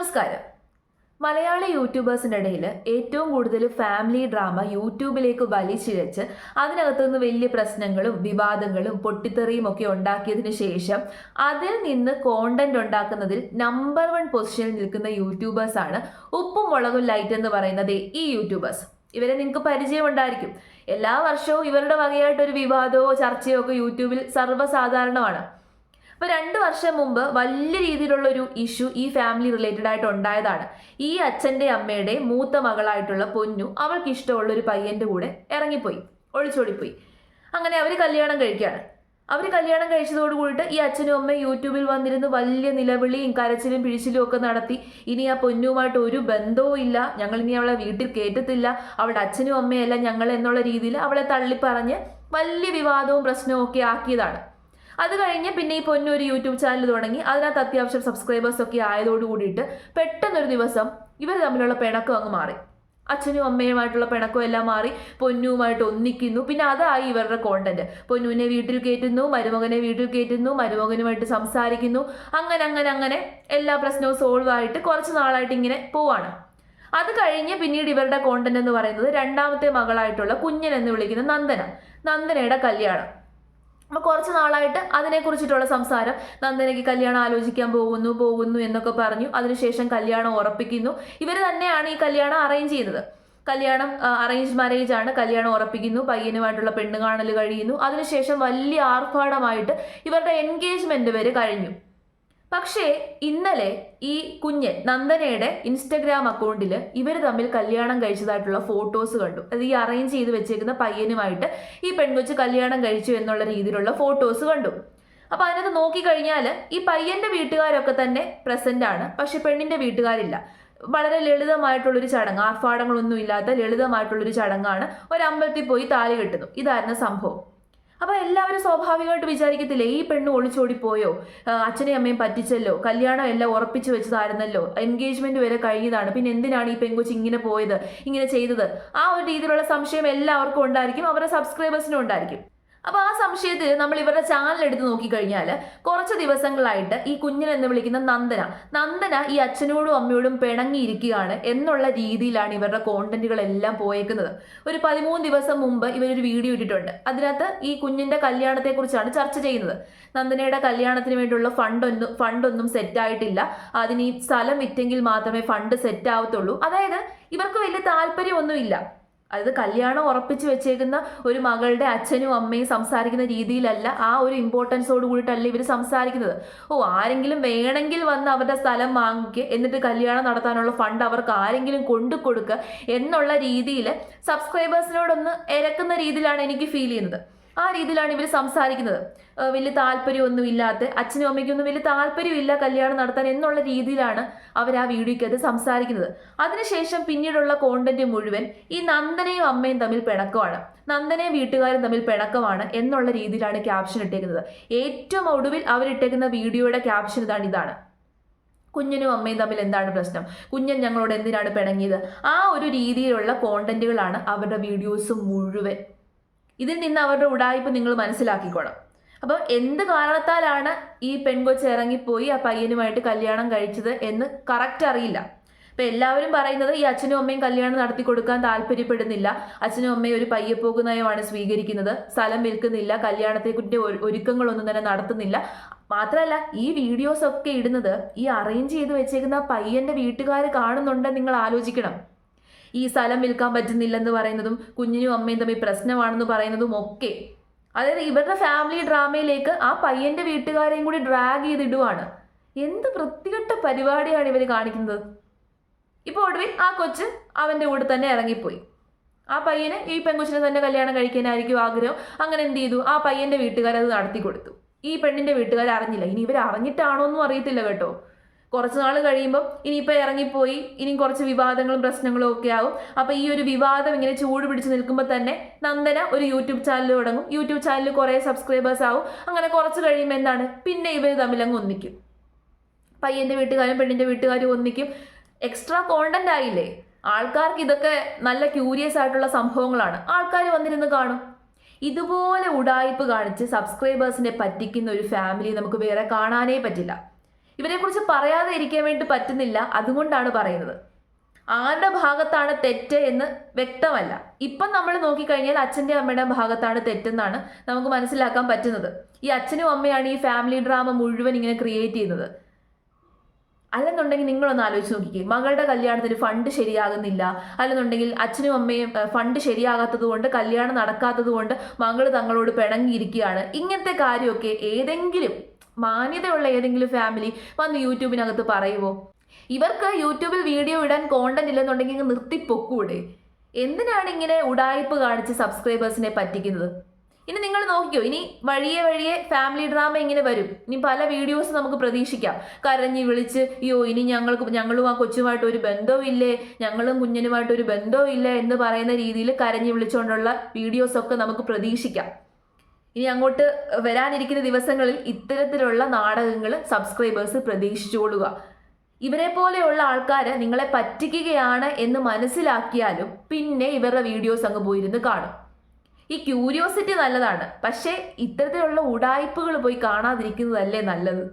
നമസ്കാരം. മലയാളി യൂട്യൂബേഴ്സിൻ്റെ ഇടയിൽ ഏറ്റവും കൂടുതൽ ഫാമിലി ഡ്രാമ യൂട്യൂബിലേക്ക് വലിച്ചിഴച്ച് അതിനകത്തുനിന്ന് വലിയ പ്രശ്നങ്ങളും വിവാദങ്ങളും പൊട്ടിത്തെറിയും ഒക്കെ ഉണ്ടാക്കിയതിന് ശേഷം അതിൽ നിന്ന് കോണ്ടന്റ് ഉണ്ടാക്കുന്നതിൽ നമ്പർ 1 പൊസിഷനിൽ നിൽക്കുന്ന യൂട്യൂബേഴ്സാണ് ഉപ്പും മുളകും ലൈറ്റ് എന്ന് പറയുന്നത് ഈ യൂട്യൂബേഴ്സ്. ഇവരെ നിങ്ങൾക്ക് പരിചയമുണ്ടായിരിക്കും. എല്ലാ വർഷവും ഇവരുടെ വകയായിട്ടൊരു വിവാദമോ ചർച്ചയോ ഒക്കെ യൂട്യൂബിൽ സർവ്വസാധാരണമാണ്. അപ്പോൾ 2 വർഷം മുമ്പ് വലിയ രീതിയിലുള്ള ഒരു ഇഷ്യൂ ഈ ഫാമിലി റിലേറ്റഡ് ആയിട്ട് ഉണ്ടായതാണ്. ഈ അച്ഛൻ്റെ അമ്മയുടെ മൂത്ത മകളായിട്ടുള്ള പൊന്നു അവൾക്ക് ഇഷ്ടമുള്ള ഒരു പയ്യൻ്റെ കൂടെ ഇറങ്ങിപ്പോയി, ഒളിച്ചോടിപ്പോയി. അങ്ങനെ അവർ കല്യാണം കഴിക്കുകയാണ്. അവർ കല്യാണം കഴിച്ചതോട് കൂടിയിട്ട് ഈ അച്ഛനും അമ്മയും യൂട്യൂബിൽ വന്നിരുന്ന് വലിയ നിലവിളിയും കരച്ചിലും പിഴിച്ചിലും ഒക്കെ നടത്തി. ഇനി ആ പൊന്നുമായിട്ട് ഒരു ബന്ധവും ഇല്ല, ഞങ്ങൾ ഇനി അവളെ വീട്ടിൽ കയറ്റത്തില്ല, അവളുടെ അച്ഛനും അമ്മയല്ല ഞങ്ങൾ എന്നുള്ള രീതിയിൽ അവളെ തള്ളിപ്പറഞ്ഞ് വലിയ വിവാദവും പ്രശ്നവും ഒക്കെ ആക്കിയതാണ്. അത് കഴിഞ്ഞ് പിന്നെ ഈ പൊന്നു ഒരു യൂട്യൂബ് ചാനൽ തുടങ്ങി. അതിനകത്ത് അത്യാവശ്യം സബ്സ്ക്രൈബേഴ്സ് ഒക്കെ ആയതോട് കൂടിയിട്ട് പെട്ടെന്നൊരു ദിവസം ഇവർ തമ്മിലുള്ള പിണക്കം അങ്ങ് മാറി. അച്ഛനും അമ്മയുമായിട്ടുള്ള പിണക്കം എല്ലാം മാറി പൊന്നുവുമായിട്ട് ഒന്നിക്കുന്നു. പിന്നെ അതായി ഇവരുടെ കോണ്ടന്റ്. പൊന്നുവിനെ വീട്ടിൽ കയറ്റുന്നു, മരുമകനെ വീട്ടിൽ കയറ്റുന്നു, മരുമകനുമായിട്ട് സംസാരിക്കുന്നു. അങ്ങനെ അങ്ങനെ അങ്ങനെ എല്ലാ പ്രശ്നവും സോൾവ് ആയിട്ട് കുറച്ച് നാളായിട്ട് ഇങ്ങനെ പോവാണ്. അത് കഴിഞ്ഞ് പിന്നീട് ഇവരുടെ കോണ്ടന്റ് എന്ന് പറയുന്നത് രണ്ടാമത്തെ മകളായിട്ടുള്ള കുഞ്ഞൻ എന്ന് വിളിക്കുന്ന നന്ദനയുടെ കല്യാണം. അപ്പോൾ കുറച്ച് നാളായിട്ട് അതിനെക്കുറിച്ചിട്ടുള്ള സംസാരം. നന്ദനയ്ക്ക് കല്യാണം ആലോചിക്കാൻ പോകുന്നു എന്നൊക്കെ പറഞ്ഞു. അതിനുശേഷം കല്യാണം ഉറപ്പിക്കുന്നു. ഇവർ തന്നെയാണ് ഈ കല്യാണം അറേഞ്ച് ചെയ്യുന്നത്. കല്യാണം അറേഞ്ച് മാരേജ് ആണ്. കല്യാണം ഉറപ്പിക്കുന്നു, പയ്യനുമായിട്ടുള്ള പെണ്ണ് കാണൽ കഴിയുന്നു. അതിനുശേഷം വലിയ ആർഭാടമായിട്ട് ഇവരുടെ എൻഗേജ്മെന്റ് വരെ കഴിഞ്ഞു. പക്ഷേ ഇന്നലെ ഈ കുഞ്ഞൻ നന്ദനയുടെ ഇൻസ്റ്റഗ്രാം അക്കൗണ്ടിൽ ഇവർ തമ്മിൽ കല്യാണം കഴിച്ചതായിട്ടുള്ള ഫോട്ടോസ് കണ്ടു. അത് ഈ അറേഞ്ച് ചെയ്ത് വെച്ചേക്കുന്ന പയ്യനുമായിട്ട് ഈ പെൺകൊച്ച് കല്യാണം കഴിച്ചു എന്നുള്ള രീതിയിലുള്ള ഫോട്ടോസ് കണ്ടു. അപ്പൊ അതിനകത്ത് നോക്കിക്കഴിഞ്ഞാൽ ഈ പയ്യന്റെ വീട്ടുകാരൊക്കെ തന്നെ പ്രസന്റ് ആണ്, പക്ഷെ പെണ്ണിന്റെ വീട്ടുകാരില്ല. വളരെ ലളിതമായിട്ടുള്ളൊരു ചടങ്ങ്, ആർഭാടങ്ങളൊന്നും ഇല്ലാത്ത ലളിതമായിട്ടുള്ളൊരു ചടങ്ങാണ്. ഒരു അമ്പലത്തിൽ പോയി താലി കെട്ടുന്നു. ഇതായിരുന്നു സംഭവം. അപ്പോൾ എല്ലാവരും സ്വാഭാവികമായിട്ട് വിചാരിക്കത്തില്ലേ, ഈ പെണ്ണ് ഒളിച്ചോടിപ്പോയോ, അച്ഛനെയും അമ്മയും പറ്റിച്ചല്ലോ, കല്യാണം എല്ലാം ഉറപ്പിച്ചു വെച്ചതായിരുന്നല്ലോ, എൻഗേജ്മെന്റ് വരെ കഴിഞ്ഞതാണ്, പിന്നെ എന്തിനാണ് ഈ പെൺകൊച്ച് ഇങ്ങനെ പോയത്, ഇങ്ങനെ ചെയ്തത്? ആ ഒരു രീതിയിലുള്ള സംശയം എല്ലാവർക്കും ഉണ്ടായിരിക്കും, അവരുടെ സബ്സ്ക്രൈബേഴ്സിനും ഉണ്ടായിരിക്കും. അപ്പോൾ ആ സംശയത്തിൽ നമ്മൾ ഇവരുടെ ചാനൽ എടുത്ത് നോക്കിക്കഴിഞ്ഞാൽ കുറച്ച് ദിവസങ്ങളായിട്ട് ഈ കുഞ്ഞൻ എന്ന് വിളിക്കുന്ന നന്ദന ഈ അച്ഛനോടും അമ്മയോടും പിണങ്ങിയിരിക്കുകയാണ് എന്നുള്ള രീതിയിലാണ് ഇവരുടെ കോണ്ടന്റുകളെല്ലാം പോയേക്കുന്നത്. ഒരു 13 ദിവസം മുമ്പ് ഇവരൊരു വീഡിയോ ഇട്ടിട്ടുണ്ട്. അതിനകത്ത് ഈ കുഞ്ഞിന്റെ കല്യാണത്തെക്കുറിച്ചാണ് ചർച്ച ചെയ്യുന്നത്. നന്ദനയുടെ കല്യാണത്തിന് വേണ്ടിയുള്ള ഫണ്ടൊന്നും സെറ്റായിട്ടില്ല, അതിന് ഈ സ്ഥലം വിറ്റെങ്കിൽ മാത്രമേ ഫണ്ട് സെറ്റ് ആവത്തുള്ളൂ. അതായത് ഇവർക്ക് വലിയ താല്പര്യമൊന്നുമില്ല. അതായത് കല്യാണം ഉറപ്പിച്ച് വെച്ചേക്കുന്ന ഒരു മകളുടെ അച്ഛനും അമ്മയും സംസാരിക്കുന്ന രീതിയിലല്ല, ആ ഒരു ഇമ്പോർട്ടൻസോട് കൂടിയിട്ടല്ല ഇവർ സംസാരിക്കുന്നത്. ആരെങ്കിലും വേണമെങ്കിൽ വന്ന് അവരുടെ സ്ഥലം വാങ്ങിക്കുക, എന്നിട്ട് കല്യാണം നടത്താനുള്ള ഫണ്ട് അവർക്ക് ആരെങ്കിലും കൊണ്ടു കൊടുക്കുക എന്നുള്ള രീതിയിൽ സബ്സ്ക്രൈബേഴ്സിനോടൊന്ന് ഇരക്കുന്ന രീതിയിലാണ് എനിക്ക് ഫീൽ ചെയ്യുന്നത്. ആ രീതിയിലാണ് ഇവർ സംസാരിക്കുന്നത്. വലിയ താല്പര്യമൊന്നും ഇല്ലാത്ത, അച്ഛനും അമ്മയ്ക്കൊന്നും വലിയ താല്പര്യമില്ല കല്യാണം നടത്താൻ എന്നുള്ള രീതിയിലാണ് അവർ ആ വീഡിയോയ്ക്കകത്ത് സംസാരിക്കുന്നത്. അതിനുശേഷം പിന്നീടുള്ള കോണ്ടന്റ് മുഴുവൻ ഈ നന്ദനയും അമ്മയും തമ്മിൽ പിണക്കമാണ്, നന്ദനയും വീട്ടുകാരും തമ്മിൽ പിണക്കമാണ് എന്നുള്ള രീതിയിലാണ് ക്യാപ്ഷൻ ഇട്ടേക്കുന്നത്. ഏറ്റവും ഒടുവിൽ അവരിട്ടേക്കുന്ന വീഡിയോയുടെ ക്യാപ്ഷൻ ഇതാണ്: കുഞ്ഞനും അമ്മയും തമ്മിൽ എന്താണ് പ്രശ്നം, കുഞ്ഞൻ ഞങ്ങളോട് എന്തിനാണ് പിണങ്ങിയത്? ആ ഒരു രീതിയിലുള്ള കോണ്ടന്റുകളാണ് അവരുടെ വീഡിയോസ് മുഴുവൻ. ഇതിൽ നിന്ന് അവരുടെ ഉടായ്പ നിങ്ങൾ മനസ്സിലാക്കിക്കോണം. അപ്പോൾ എന്ത് കാരണത്താലാണ് ഈ പെൺകൊച്ച് ഇറങ്ങിപ്പോയി ആ പയ്യനുമായിട്ട് കല്യാണം കഴിച്ചത് എന്ന് കറക്റ്റ് അറിയില്ല. അപ്പം എല്ലാവരും പറയുന്നത് ഈ അച്ഛനും അമ്മയും കല്യാണം നടത്തി കൊടുക്കാൻ താല്പര്യപ്പെടുന്നില്ല, അച്ഛനും അമ്മയും ഒരു പയ്യപ്പോക്ക് നയമാണ് സ്വീകരിക്കുന്നത്, സ്ഥലം വിൽക്കുന്നില്ല, കല്യാണത്തെക്കുറിച്ച് ഒരുക്കങ്ങളൊന്നും തന്നെ നടത്തുന്നില്ല. മാത്രമല്ല ഈ വീഡിയോസ് ഒക്കെ ഇടുന്നത് ഈ അറേഞ്ച് ചെയ്ത് വെച്ചേക്കുന്ന പയ്യന്റെ വീട്ടുകാർ കാണുന്നുണ്ടെന്ന് നിങ്ങൾ ആലോചിക്കണം. ഈ സ്ഥലം വിൽക്കാൻ പറ്റുന്നില്ലെന്ന് പറയുന്നതും കുഞ്ഞിനും അമ്മയും തമ്മിൽ പ്രശ്നമാണെന്ന് പറയുന്നതും ഒക്കെ, അതായത് ഇവരുടെ ഫാമിലി ഡ്രാമയിലേക്ക് ആ പയ്യന്റെ വീട്ടുകാരെയും കൂടി ഡ്രാഗ് ചെയ്തിടുവാണ്. എന്ത് വൃത്തികെട്ട പരിപാടിയാണ് ഇവർ കാണിക്കുന്നത്. ഇപ്പോൾ ഒടുവിൽ ആ കൊച്ച് അവൻ്റെ കൂടെ തന്നെ ഇറങ്ങിപ്പോയി. ആ പയ്യന് ഈ പെൺകൊച്ചിനെ തന്നെ കല്യാണം കഴിക്കാനായിരിക്കും ആഗ്രഹം. അങ്ങനെ എന്ത് ചെയ്തു, ആ പയ്യന്റെ വീട്ടുകാരത് നടത്തി കൊടുത്തു. ഈ പെണ്ണിന്റെ വീട്ടുകാർ അറിഞ്ഞില്ല. ഇനി ഇവർ അറിഞ്ഞിട്ടാണോ എന്നും അറിയത്തില്ല കേട്ടോ. കുറച്ച് നാൾ കഴിയുമ്പം ഇനിയിപ്പോൾ ഇറങ്ങിപ്പോയി, ഇനി കുറച്ച് വിവാദങ്ങളും പ്രശ്നങ്ങളും ഒക്കെ ആവും. അപ്പോൾ ഈ ഒരു വിവാദം ഇങ്ങനെ ചൂട് പിടിച്ച് നിൽക്കുമ്പോൾ തന്നെ നന്ദന ഒരു യൂട്യൂബ് ചാനൽ തുടങ്ങും. യൂട്യൂബ് ചാനലിൽ കുറേ സബ്സ്ക്രൈബേഴ്സ് ആവും. അങ്ങനെ കുറച്ച് കഴിയുമ്പോൾ എന്താണ്, പിന്നെ ഇവർ തമ്മിലങ്ങ് ഒന്നിക്കും. പയ്യൻ്റെ വീട്ടുകാരും പെണ്ണിൻ്റെ വീട്ടുകാരും ഒന്നിക്കും. എക്സ്ട്രാ കോണ്ടന്റ് ആയില്ലേ. ആൾക്കാർക്ക് ഇതൊക്കെ നല്ല ക്യൂരിയസ് ആയിട്ടുള്ള സംഭവങ്ങളാണ്. ആൾക്കാർ വന്നിരുന്ന് കാണും. ഇതുപോലെ ഉടായ്പ് കാണിച്ച് സബ്സ്ക്രൈബേഴ്സിനെ പറ്റിക്കുന്ന ഒരു ഫാമിലി നമുക്ക് വേറെ കാണാനേ പറ്റില്ല. ഇവരെക്കുറിച്ച് പറയാതെ ഇരിക്കാൻ വേണ്ടി പറ്റുന്നില്ല, അതുകൊണ്ടാണ് പറയുന്നത്. ആരുടെ ഭാഗത്താണ് തെറ്റ് എന്ന് വ്യക്തമല്ല. ഇപ്പം നമ്മൾ നോക്കിക്കഴിഞ്ഞാൽ അച്ഛൻ്റെ അമ്മയുടെ ഭാഗത്താണ് തെറ്റെന്നാണ് നമുക്ക് മനസ്സിലാക്കാൻ പറ്റുന്നത്. ഈ അച്ഛനും അമ്മയാണ് ഈ ഫാമിലി ഡ്രാമ മുഴുവൻ ഇങ്ങനെ ക്രിയേറ്റ് ചെയ്യുന്നത്. അല്ലെന്നുണ്ടെങ്കിൽ നിങ്ങളൊന്ന് ആലോചിച്ച് നോക്കിക്കേ, മകളുടെ കല്യാണത്തിന് ഫണ്ട് ശരിയാകുന്നില്ല, അല്ലെന്നുണ്ടെങ്കിൽ അച്ഛനും അമ്മയും ഫണ്ട് ശരിയാകാത്തത് കൊണ്ട്, കല്യാണം നടക്കാത്തത് കൊണ്ട് മകള് തങ്ങളോട് പിണങ്ങിയിരിക്കുകയാണ്. ഇങ്ങനത്തെ കാര്യമൊക്കെ ഏതെങ്കിലും മാന്യതയുള്ള ഏതെങ്കിലും ഫാമിലി വന്ന് യൂട്യൂബിനകത്ത് പറയുമോ? ഇവർക്ക് യൂട്യൂബിൽ വീഡിയോ ഇടാൻ കോണ്ടന്റ് ഇല്ലെന്നുണ്ടെങ്കിൽ ഇങ്ങ് നിർത്തിപ്പൊക്കൂടെ? എന്തിനാണ് ഇങ്ങനെ ഉടായ്പ് കാണിച്ച് സബ്സ്ക്രൈബേഴ്സിനെ പറ്റിക്കുന്നത്? ഇനി നിങ്ങൾ നോക്കിക്കോ, ഇനി വഴിയെ വഴിയെ ഫാമിലി ഡ്രാമ ഇങ്ങനെ വരും. ഇനി പല വീഡിയോസ് നമുക്ക് പ്രതീക്ഷിക്കാം. കരഞ്ഞ് വിളിച്ച് അയ്യോ ഇനി ഞങ്ങളും ആ കൊച്ചുമായിട്ട് ഒരു ബന്ധവും ഇല്ലേ, ഞങ്ങളും കുഞ്ഞനുമായിട്ട് ഒരു ബന്ധവും ഇല്ല എന്ന് പറയുന്ന രീതിയിൽ കരഞ്ഞ് വിളിച്ചുകൊണ്ടുള്ള വീഡിയോസൊക്കെ നമുക്ക് പ്രതീക്ഷിക്കാം. ഇനി അങ്ങോട്ട് വരാനിരിക്കുന്ന ദിവസങ്ങളിൽ ഇത്തരത്തിലുള്ള നാടകങ്ങൾ സബ്സ്ക്രൈബേഴ്സ് പ്രതീക്ഷിച്ചുകൊള്ളുക. ഇവരെ പോലെയുള്ള ആൾക്കാർ നിങ്ങളെ പറ്റിക്കുകയാണ് എന്ന് മനസ്സിലാക്കിയാലും പിന്നെ ഇവരുടെ വീഡിയോസ് അങ്ങ് പോയിരുന്ന് കാണും. ഈ ക്യൂരിയോസിറ്റി നല്ലതാണ്, പക്ഷേ ഇത്തരത്തിലുള്ള ഉടായ്പകൾ പോയി കാണാതിരിക്കുന്നതല്ലേ നല്ലത്.